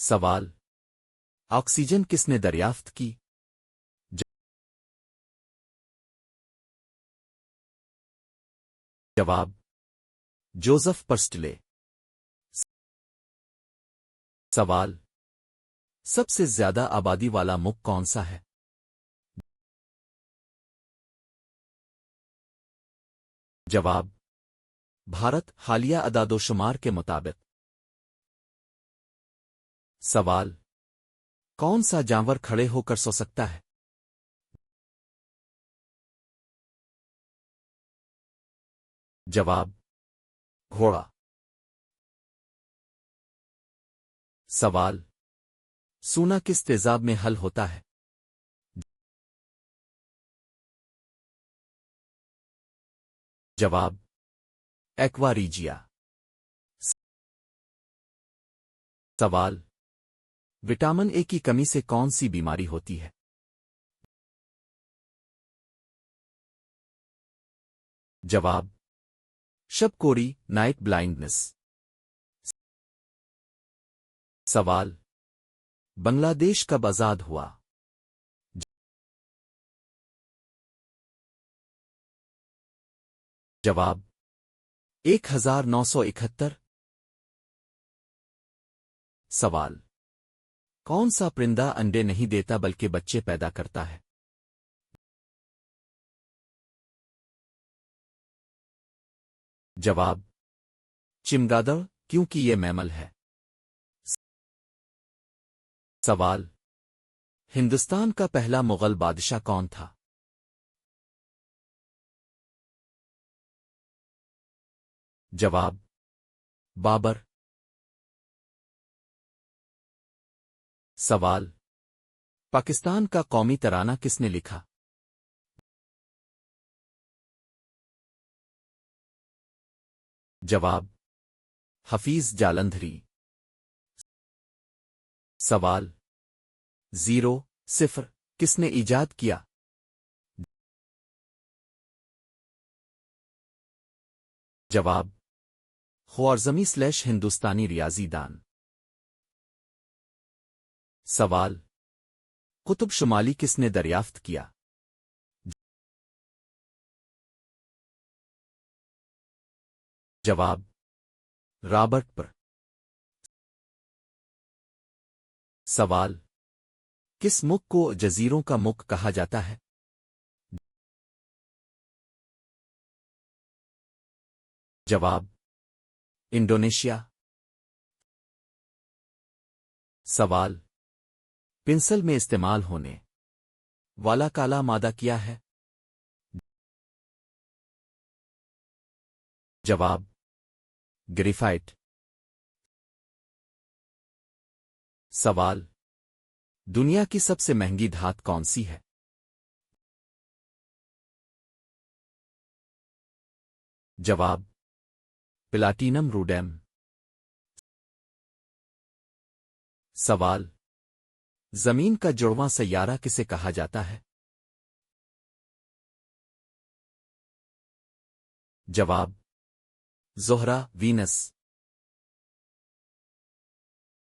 سوال: آکسیجن کس نے دریافت کی؟ جواب: جوزف پرسٹلے۔ سوال: سب سے زیادہ آبادی والا ملک کون سا ہے؟ جواب: بھارت، حالیہ اعداد و شمار کے مطابق۔ سوال: کون سا جانور کھڑے ہو کر سو سکتا ہے؟ جواب: گھوڑا۔ سوال: سونا کس تیزاب میں حل ہوتا ہے؟ جواب: ایکوا ریجیا۔ سوال: وٹامن اے کی کمی سے کون سی بیماری ہوتی ہے؟ جواب: شب کوری، نائٹ بلائنڈنس۔ سوال: بنگلہ دیش کب آزاد ہوا؟ جواب: 1971۔ سوال: کون سا پرندہ انڈے نہیں دیتا بلکہ بچے پیدا کرتا ہے؟ جواب: چمگادڑ، کیونکہ یہ میمل ہے۔ سوال: ہندوستان کا پہلا مغل بادشاہ کون تھا؟ جواب: بابر۔ سوال: پاکستان کا قومی ترانہ کس نے لکھا؟ جواب: حفیظ جالندھری۔ سوال: 0 کس نے ایجاد کیا؟ جواب: خوارزمی/ہندوستانی ریاضی دان۔ سوال: قطب شمالی کس نے دریافت کیا؟ جواب: رابرٹ پر۔ سوال: کس ملک کو جزیروں کا ملک کہا جاتا ہے؟ جواب: انڈونیشیا۔ سوال: پنسل میں استعمال ہونے والا کالا مادہ کیا ہے؟ جواب: گریفائٹ۔ سوال: دنیا کی سب سے مہنگی دھات کون سی ہے؟ جواب: پلاٹینم روڈیم۔ سوال: زمین کا جڑواں سیارہ کسے کہا جاتا ہے؟ جواب: زہرہ، وینس۔